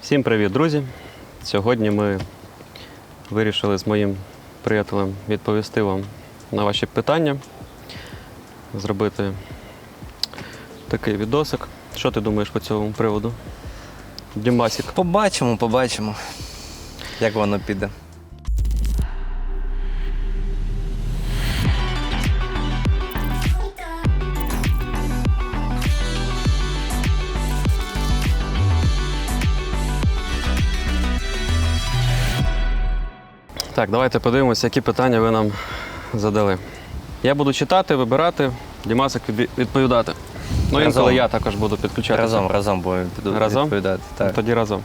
Всім привіт, друзі! Сьогодні ми вирішили з моїм приятелем відповісти вам на ваші питання, зробити такий відосик. Що ти думаєш по цьому приводу? Дімасік. Побачимо, як воно піде. Так, давайте подивимося, які питання ви нам задали. Я буду читати, вибирати, Дімасик відповідати. Ну, інколи я також буду підключатися. Разом будемо відповідати. Так. Тоді разом.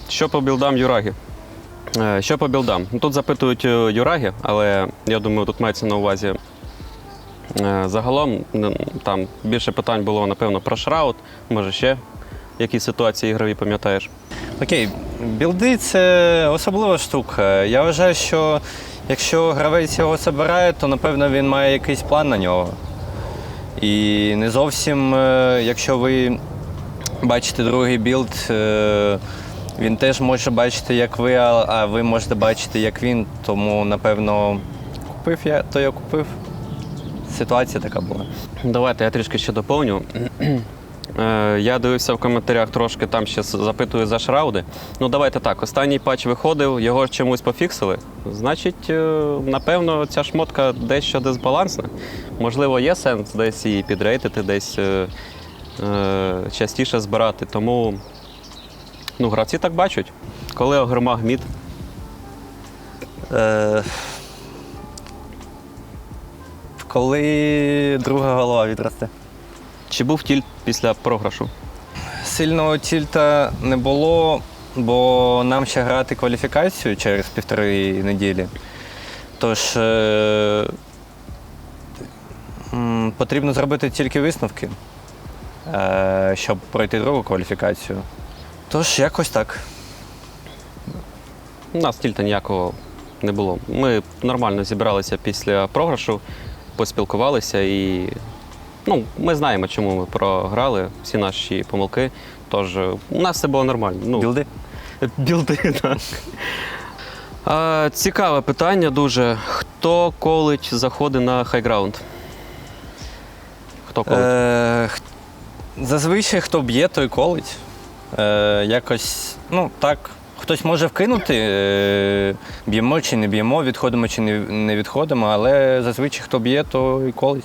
Що по білдам Юраги? Що по білдам? Ну, тут запитують Юраги, але я думаю, тут мається на увазі загалом. Там більше питань було, напевно, про Шраут, може ще які ситуації ігрові пам'ятаєш? Окей, білди – це особлива штука. Я вважаю, що якщо гравець його збирає, то, напевно, він має якийсь план на нього. І не зовсім, якщо ви бачите другий білд, він теж може бачити, як ви, а ви можете бачити, як він. Тому, напевно, купив я, то я купив. Ситуація така була. Давайте я трішки ще доповню. Я дивився в коментарях трошки, там ще запитую за Шрауди. Ну давайте так, останній патч виходив, його ж чомусь пофіксили. Значить, напевно, ця шмотка дещо дисбалансна. Можливо, є сенс десь її підрейтити, десь частіше збирати. Тому гравці так бачать. Коли Огромаг мід? Коли друга голова відросте. Чи був тільт після програшу? Сильного тільта не було, бо нам ще грати кваліфікацію через 1,5 неділі. Тож потрібно зробити тільки висновки, щоб пройти другу кваліфікацію. Тож якось так. У нас тільта ніякого не було. Ми нормально зібралися після програшу, поспілкувалися і ми знаємо, чому ми програли, всі наші помилки. Тож у нас все було нормально. Білди? Білди, так. Цікаве питання дуже. Хто колить заходи на хайграунд? Хто колить? Зазвичай, хто б'є, той колить. Якось, так. Хтось може вкинути, б'ємо чи не б'ємо, відходимо чи не відходимо, але зазвичай, хто б'є, то і колить.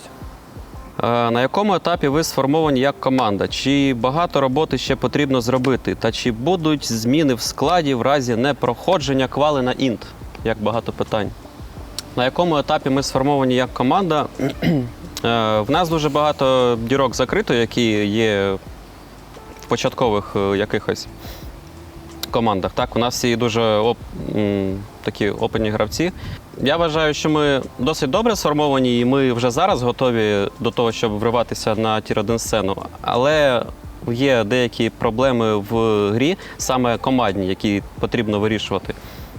На якому етапі ви сформовані як команда? Чи багато роботи ще потрібно зробити? Та чи будуть зміни в складі в разі непроходження квали на інт? Як багато питань. На якому етапі ми сформовані як команда? В нас дуже багато дірок закрито, які є в початкових якихось командах. Так, у нас всі дуже такі опитні гравці. Я вважаю, що ми досить добре сформовані і ми вже зараз готові до того, щоб вриватися на тір-1 сцену. Але є деякі проблеми в грі, саме командні, які потрібно вирішувати.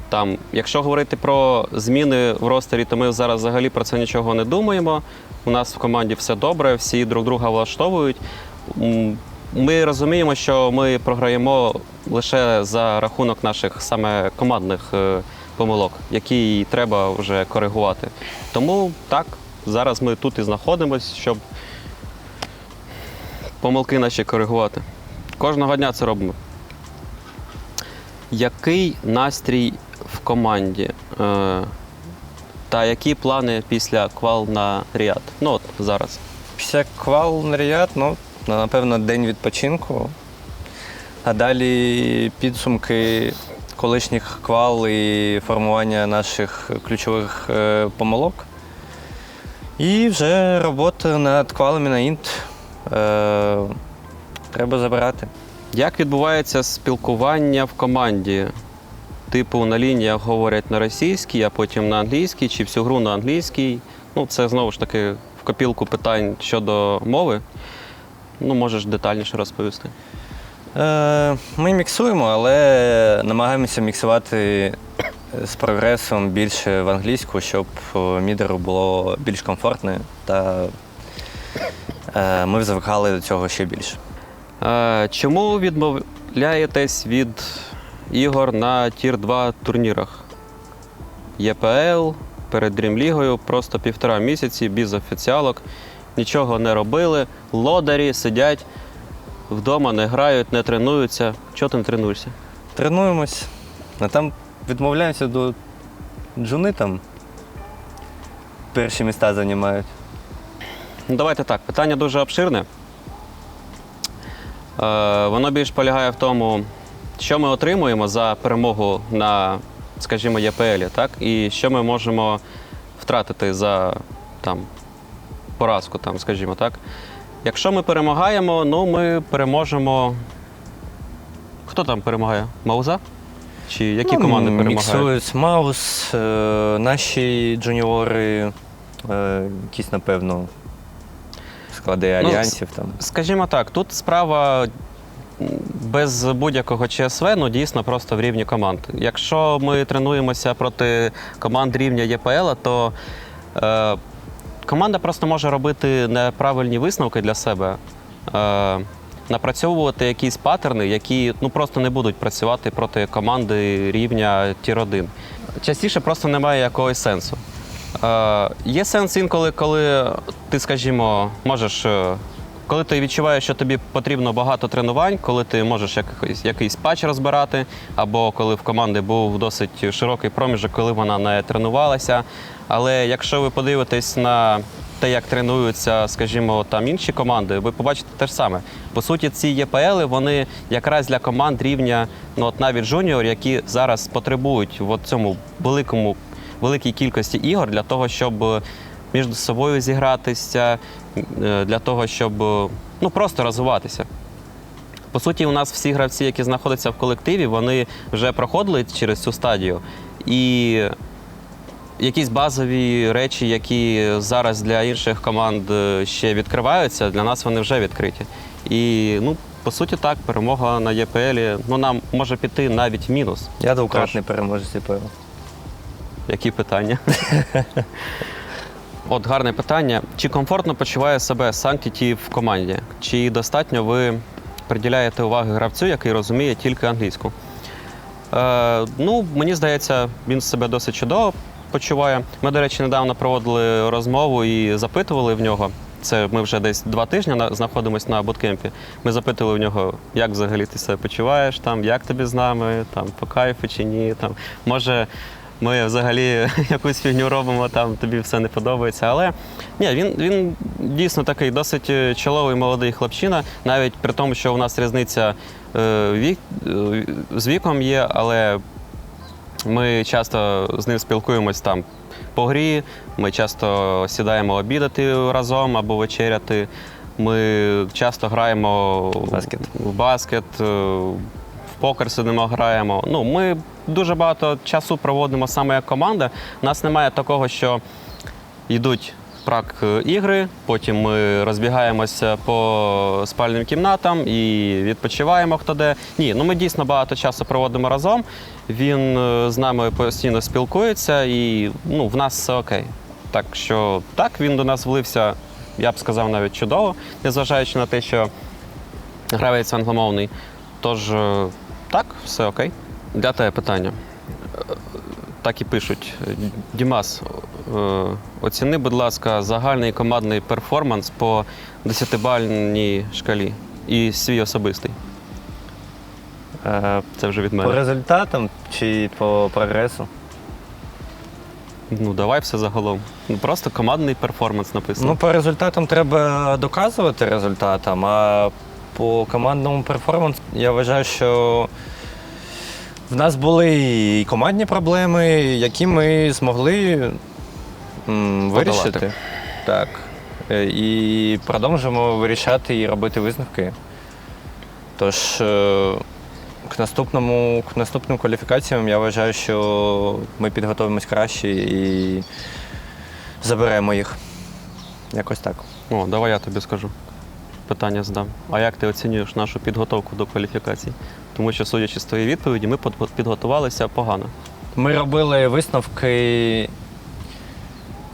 Там, якщо говорити про зміни в ростері, то ми зараз взагалі про це нічого не думаємо. У нас в команді все добре, всі друг друга влаштовують. Ми розуміємо, що ми програємо лише за рахунок наших саме командних помилок, які треба вже коригувати. Тому так, зараз ми тут і знаходимося, щоб помилки наші коригувати. Кожного дня це робимо. Який настрій в команді? Та які плани після квал на Ріад? От зараз. Після квал на Ріад, напевно, день відпочинку. А далі підсумки колишніх квал і формування наших ключових помилок. І вже робота над квалами на інт треба забирати. Як відбувається спілкування в команді? Типу на лініях говорять на російській, а потім на англійській, чи всю гру на англійській? Це знову ж таки в копілку питань щодо мови. Можеш детальніше розповісти. Ми міксуємо, але намагаємося міксувати з прогресом більше в англійську, щоб мідеру було більш комфортно та ми звикали до цього ще більше. Чому відхиляєтесь від ігор на Тір-2 турнірах? ЄПЛ, перед Дрімлігою, просто 1,5 місяці, без офіціалок, нічого не робили, лодарі сидять вдома, не грають, не тренуються. Чого ти не тренуєшся? Тренуємось, а там відмовляємося до джуни там. Перші міста займають. Ну, давайте так, питання дуже обширне. Воно більш полягає в тому, що ми отримуємо за перемогу на, скажімо, ЄПЛі, так? І що ми можемо втратити за там, поразку, там, скажімо так. Якщо ми перемагаємо, ну ми переможемо. Хто там перемагає? Мауза? Чи які команди перемагають? Міксують Маус, наші джуніори, якісь, напевно, склади альянсів там. Скажімо так, тут справа без будь-якого ЧСВ, ну дійсно просто в рівні команд. Якщо ми тренуємося проти команд рівня ЄПЛ, то команда просто може робити неправильні висновки для себе, напрацьовувати якісь паттерни, які ну, просто не будуть працювати проти команди рівня Тір-1. Частіше просто немає якогось сенсу. Є сенс інколи, коли ти, скажімо, можеш, коли ти відчуваєш, що тобі потрібно багато тренувань, коли ти можеш якийсь патч розбирати, або коли в команди був досить широкий проміжок, коли вона не тренувалася. Але якщо ви подивитесь на те, як тренуються, скажімо, там інші команди, ви побачите те ж саме. По суті, ці ЄПЛи, вони якраз для команд рівня, ну от навіть жуніор, які зараз потребують в цьому великій кількості ігор для того, щоб між собою зігратися, для того, щоб ну, просто розвиватися. По суті, у нас всі гравці, які знаходяться в колективі, вони вже проходили через цю стадію. І якісь базові речі, які зараз для інших команд ще відкриваються, для нас вони вже відкриті. І, ну, по суті, так, перемога на ЄПЛі, ну, нам може піти навіть в мінус. Я двократний переможець ЄПЛ. Які питання? От гарне питання. Чи комфортно почуває себе Sanctity в команді? Чи достатньо ви приділяєте уваги гравцю, який розуміє тільки англійську? Ну, мені здається, він себе досить чудово почуває. Ми, до речі, недавно проводили розмову і запитували в нього. Це ми вже десь 2 тижні знаходимося на буткемпі. Ми запитували в нього, як взагалі ти себе почуваєш, там, як тобі з нами, там, по кайфу чи ні. Там, може, ми взагалі якусь фігню робимо, там тобі все не подобається. Але ні, він дійсно такий досить чоловий молодий хлопчина, навіть при тому, що у нас різниця з віком є, але ми часто з ним спілкуємось там по грі, ми часто сідаємо обідати разом або вечеряти. Ми часто граємо в баскет, в покер сидимо, граємо. Ну, ми дуже багато часу проводимо саме як команда. У нас немає такого, що йдуть прак-ігри, потім ми розбігаємося по спальним кімнатам і відпочиваємо хто де. Ні, ну ми дійсно багато часу проводимо разом. Він з нами постійно спілкується і ну, в нас все окей. Так що так, він до нас влився, я б сказав, навіть чудово, незважаючи на те, що гравець англомовний. Тож так, все окей. Для тебе питання. Так і пишуть. Дімас, оціни, будь ласка, загальний командний перформанс по 10-бальній шкалі і свій особистий. Це вже від мене. По результатам чи по прогресу? Ну, давай все загалом. Просто командний перформанс написано. Ну, по результатам треба доказувати результатам, а по командному перформансу я вважаю, що в нас були і командні проблеми, які ми змогли вирішити. Так. І продовжуємо вирішати і робити висновки. Тож, к наступним кваліфікаціям я вважаю, що ми підготуємось краще і заберемо їх. Якось так. О, давай я тобі скажу. Питання задам. А як ти оцінюєш нашу підготовку до кваліфікацій? Тому що, судячи з твоєї відповіді, ми підготувалися погано. Ми робили висновки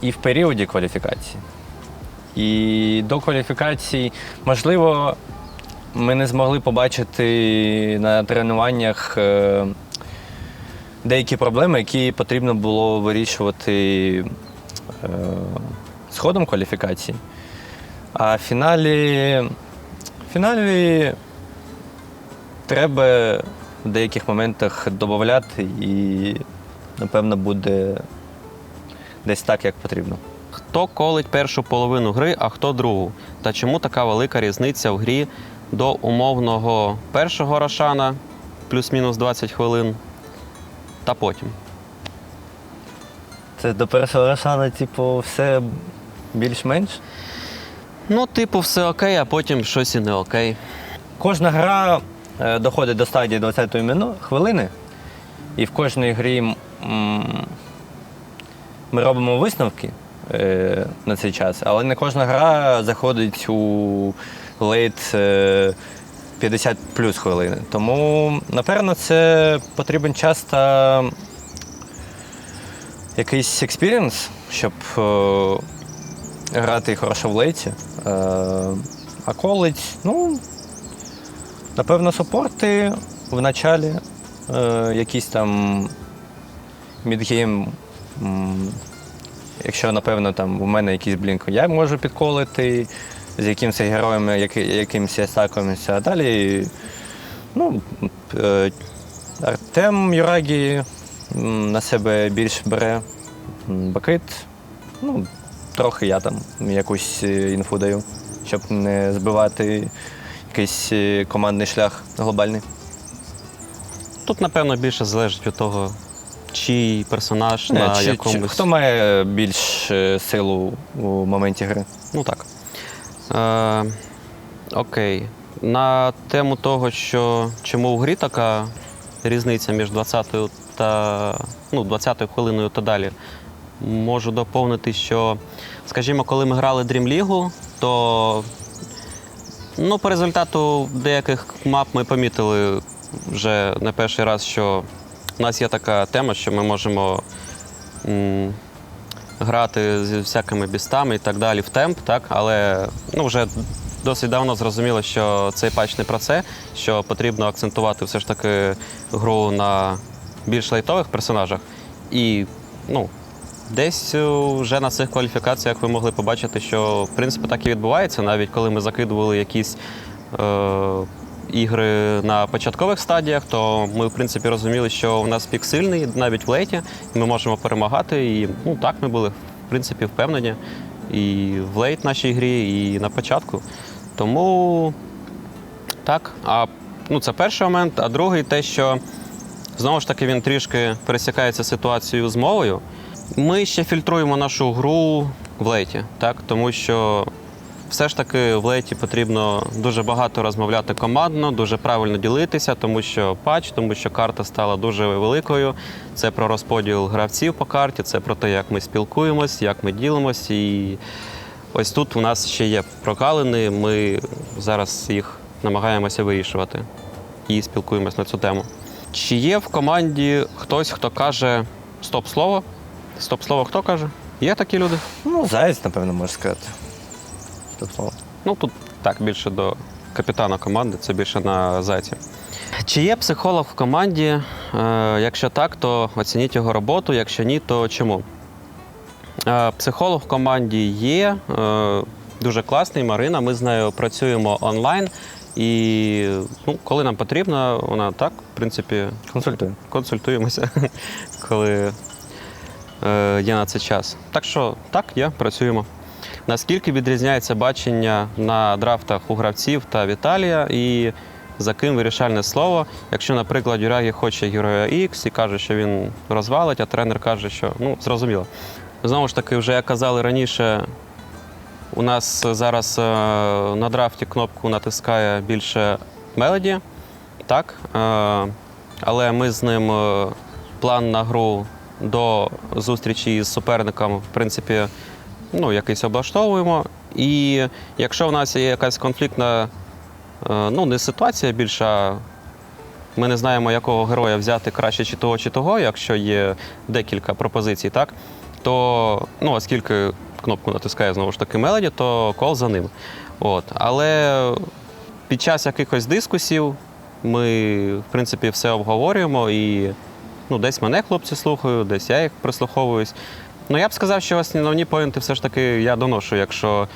і в періоді кваліфікації. І до кваліфікації, можливо, ми не змогли побачити на тренуваннях деякі проблеми, які потрібно було вирішувати з ходом кваліфікації. А в фіналі треба в деяких моментах додати і, напевно, буде десь так, як потрібно. Хто колить першу половину гри, а хто другу? Та чому така велика різниця в грі до умовного першого рошана, плюс-мінус 20 хвилин, та потім? Це до першого рошана, типу, все більш-менш? Ну, типу, все окей, а потім щось і не окей. Кожна гра доходить до стадії 20-ї хвилини, і в кожній грі ми робимо висновки на цей час, але не кожна гра заходить у лейт 50 плюс хвилини. Тому, напевно, це потрібен час та якийсь експірієнс, щоб грати хорошо в лейті. А колить, ну, напевно, супорти в началі, якісь там мідгейм. Якщо, напевно, там у мене якийсь блінк, я можу підколити з якимось героєм, якимось я стакуємося. А далі, ну, Артем Юрагі на себе більш бере, Бакит, ну, трохи я там якусь інфу даю, щоб не збивати якийсь командний шлях глобальний. Тут, напевно, більше залежить від того, чий персонаж на якомусь... Хто має більш силу у моменті гри? Ну так. Окей. На тему того, що чому в грі така різниця між 20-ю та 20-ю хвилиною та далі, можу доповнити, що, скажімо, коли ми грали Dream League, то по результату деяких мап ми помітили вже не перший раз, що у нас є така тема, що ми можемо грати з всякими бістами і так далі в темп, так? Але вже досить давно зрозуміло, що цей патч не про це, що потрібно акцентувати все ж таки гру на більш лайтових персонажах. І десь вже на цих кваліфікаціях ви могли побачити, що в принципі так і відбувається, навіть коли ми закидували якісь ігри на початкових стадіях, то ми, в принципі, розуміли, що у нас пік сильний, навіть в лейті, і ми можемо перемагати. І так, ми були, в принципі, впевнені і в лейт нашій грі, і на початку. Тому так. Це перший момент. А другий те, що, знову ж таки, він трішки пересікається ситуацією з мовою. Ми ще фільтруємо нашу гру в лейті, так? Тому що все ж таки в лейті потрібно дуже багато розмовляти командно, дуже правильно ділитися, тому що патч, тому що карта стала дуже великою. Це про розподіл гравців по карті, це про те, як ми спілкуємось, як ми ділимось. І ось тут у нас ще є прокалини, ми зараз їх намагаємося вирішувати і спілкуємось на цю тему. Чи є в команді хтось, хто каже стоп-слово? Стоп-слово хто каже? Є такі люди? Заєць, напевно, можна сказати. Стоп-слово. Тут так, більше до капітана команди, це більше на Зайці. Чи є психолог в команді? Якщо так, то оцініть його роботу, якщо ні, то чому? Психолог в команді є, дуже класний, Марина, ми з нею працюємо онлайн. І коли нам потрібно, вона так, в принципі, консультуємося, коли є на це час. Так що, так, працюємо. Наскільки відрізняється бачення на драфтах у гравців та Віталія і за ким вирішальне слово? Якщо, наприклад, Юрагі хоче героя X і каже, що він розвалить, а тренер каже, що, зрозуміло. Знову ж таки, вже як казали раніше, у нас зараз на драфті кнопку натискає більше Мелоді, так? Але ми з ним план на гру до зустрічі з суперником, в принципі, якийсь облаштовуємо. І якщо в нас є якась конфліктна, не ситуація більше, а ми не знаємо, якого героя взяти краще чи того, якщо є декілька пропозицій, так, то, оскільки кнопку натискає, знову ж таки, Мелоді, то кол за ним. Але під час якихось дискусій ми, в принципі, все обговорюємо і десь мене хлопці слухають, десь я їх прислуховуюсь. Я б сказав, що основні поінти все ж таки я доношу, якщо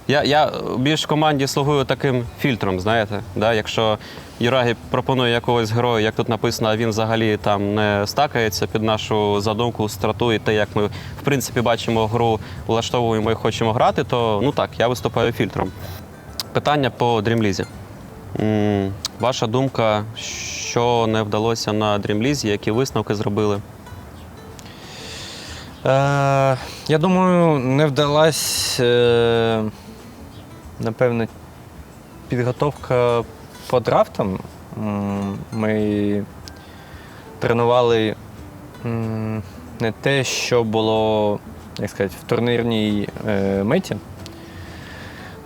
я більш в команді слугую таким фільтром, знаєте. Да? Якщо Юрагі пропонує якогось героя, як тут написано, а він взагалі там не стакається під нашу задумку, страту і те, як ми, в принципі, бачимо гру, влаштовуємо і хочемо грати, то так, я виступаю фільтром. Питання по Дрімлізі. Ваша думка, що не вдалося на Дрімлізі, які висновки зробили? Я думаю, не вдалась, напевно, підготовка по драфтам. Ми тренували не те, що було, як сказати, в турнірній меті.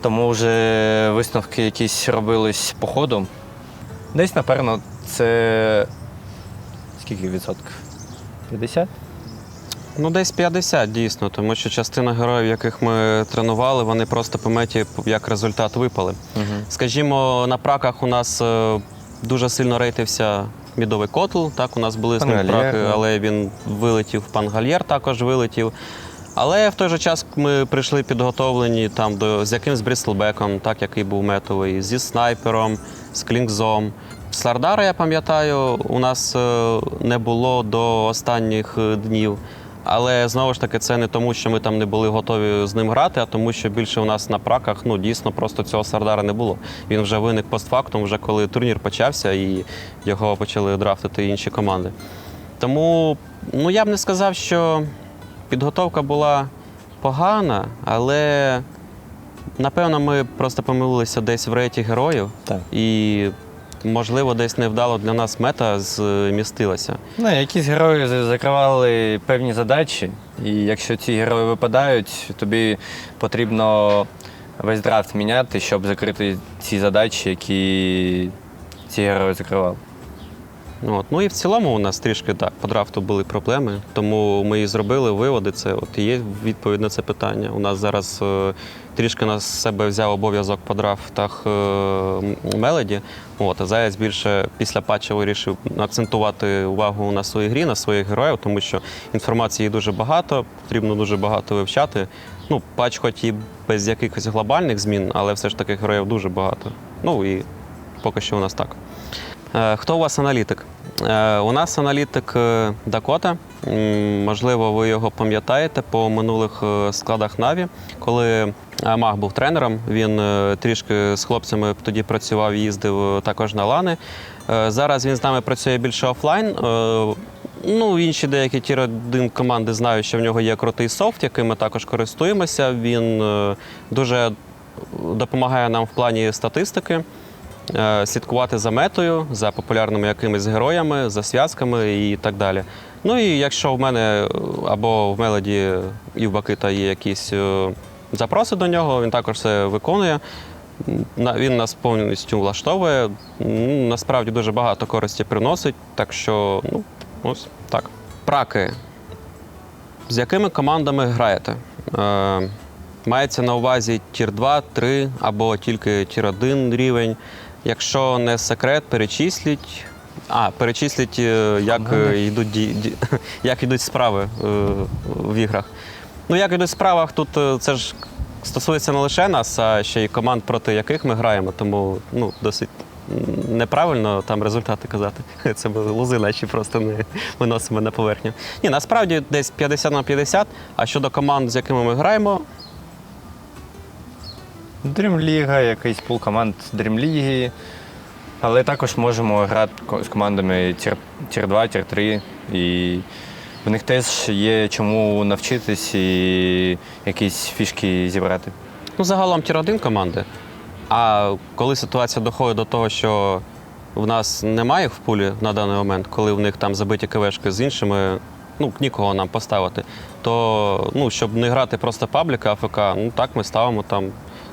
Тому вже висновки якісь робились по ходу. Десь, напевно, це скільки відсотків? 50? Десь 50, дійсно, тому що частина героїв, яких ми тренували, вони просто по меті як результат випали. Скажімо, на праках у нас дуже сильно рейтився мідовий котл, так, у нас були з ним праки, але він вилетів, Пангальєр також вилетів. Але в той же час ми прийшли підготовлені з якимсь брістлбеком, так, який був метовий, зі снайпером, з клінкзом. Слардара, я пам'ятаю, у нас не було до останніх днів. Але, знову ж таки, це не тому, що ми там не були готові з ним грати, а тому, що більше у нас на праках, дійсно, просто цього Слардара не було. Він вже виник постфактум, вже коли турнір почався і його почали драфтити інші команди. Тому, я б не сказав, що підготовка була погана, але, напевно, ми просто помилилися десь в рейті героїв. Так. І, можливо, десь невдало для нас мета змістилася. Якісь герої закривали певні задачі, і якщо ці герої випадають, тобі потрібно весь драфт міняти, щоб закрити ці задачі, які ці герої закривали. І в цілому у нас трішки по драфту були проблеми, тому ми і зробили виводи. Це і є відповідь на це питання. У нас зараз трішки на себе взяв обов'язок по драфтах Мелоді. А Заяць більше після патчу вирішив акцентувати увагу на своїй грі, на своїх героїв, тому що інформації дуже багато, потрібно дуже багато вивчати. Патч хоч і без якихось глобальних змін, але все ж таки героїв дуже багато. І поки що у нас так. Хто у вас аналітик? У нас аналітик Дакота. Можливо, ви його пам'ятаєте по минулих складах Наві. Коли Маг був тренером, він трішки з хлопцями тоді працював, їздив також на лани. Зараз він з нами працює більше офлайн. Інші деякі тір-1 команди знають, що в нього є крутий софт, яким ми також користуємося. Він дуже допомагає нам в плані статистики. Слідкувати за метою, за популярними якимись героями, за зв'язками і так далі. І якщо в мене або в Мелоді і в Бакита є якісь запроси до нього, він також це виконує. Він нас повністю влаштовує. Насправді дуже багато користі приносить, так що, ось так. Праки. З якими командами граєте? Мається на увазі тір 2, 3 або тільки тір 1 рівень. Якщо не секрет, перечисліть. Перечисліть, як йдуть справи в іграх. Як йдуть в справах, тут це ж стосується не лише нас, а ще й команд, проти яких ми граємо, тому досить неправильно там результати казати. Це ми лузи наші просто не виносимо на поверхню. Насправді десь 50/50, а щодо команд, з якими ми граємо, Дрімліга, якийсь пул команд Дрімліги, але також можемо грати з командами тір 2, тір 3, і в них теж є чому навчитись і якісь фішки зібрати. Загалом тір 1 команди, а коли ситуація доходить до того, що в нас немає їх в пулі на даний момент, коли в них там забиті КВшки з іншими, нікого нам поставити, то, щоб не грати просто пабліка, АФК, так ми ставимо там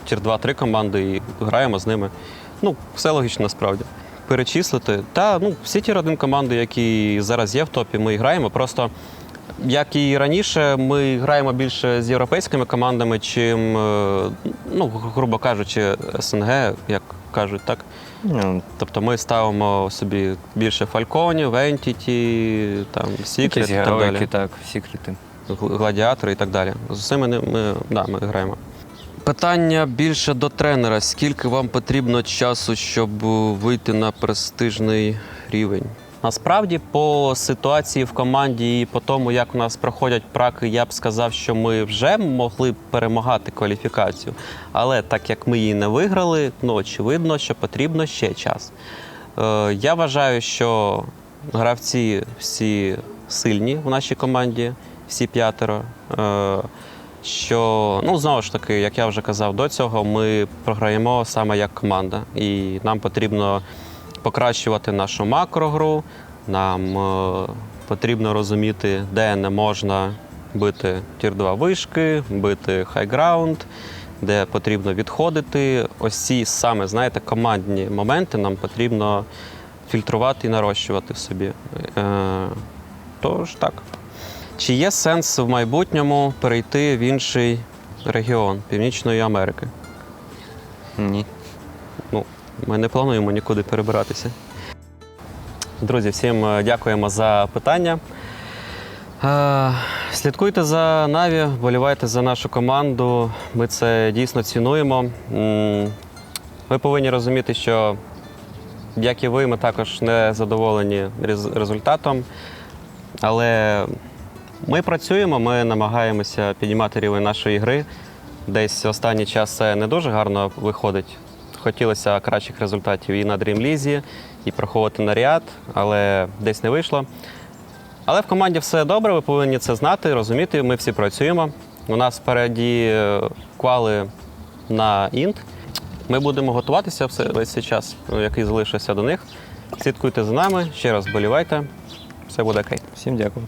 тір 2-3 команди і граємо з ними. Все логічно насправді. Перечислити. Всі тір 1 команди, які зараз є в топі, ми і граємо. Просто Як і раніше, ми граємо більше з європейськими командами, чим, ну, грубо кажучи, СНГ, як кажуть, так? Ну, Тобто ми ставимо собі більше фальконів, Entity, там, Secret якісь і так героїки, далі. так, секрети. Гладіатори і так далі. З усіма ми граємо. Питання більше до тренера. Скільки вам потрібно часу, щоб вийти на престижний рівень? Насправді, по ситуації в команді і по тому, як у нас проходять праки, я б сказав, що ми вже могли б перемагати кваліфікацію. Але так як ми її не виграли, ну, очевидно, що потрібно ще час. Я вважаю, що гравці всі сильні в нашій команді, всі 5. Що, ну, знову ж таки, як я вже казав до цього, ми програємо саме як команда. І нам потрібно покращувати нашу макрогру, нам потрібно розуміти, де не можна бити тір-2 вишки, бити хайграунд, де потрібно відходити. Ось ці саме, знаєте, командні моменти нам потрібно фільтрувати і нарощувати в собі. Тож так. Чи є сенс в майбутньому перейти в інший регіон Північної Америки? Ні. Ну, ми не плануємо нікуди перебиратися. Друзі, всім дякуємо за питання. Слідкуйте за Наві, вболівайте за нашу команду. Ми це дійсно цінуємо. Ви повинні розуміти, що, як і ви, ми також не задоволені результатом. Але ми працюємо, ми намагаємося піднімати рівень нашої гри. Десь останній час це не дуже гарно виходить. Хотілося кращих результатів і на Dream League, і проходити на Ріад, але десь не вийшло. Але в команді все добре, ви повинні це знати, розуміти, ми всі працюємо. У нас впереді квали на Інт. Ми будемо готуватися весь цей час, який залишився до них. Слідкуйте за нами, ще раз вболівайте, все буде окей. Всім дякую.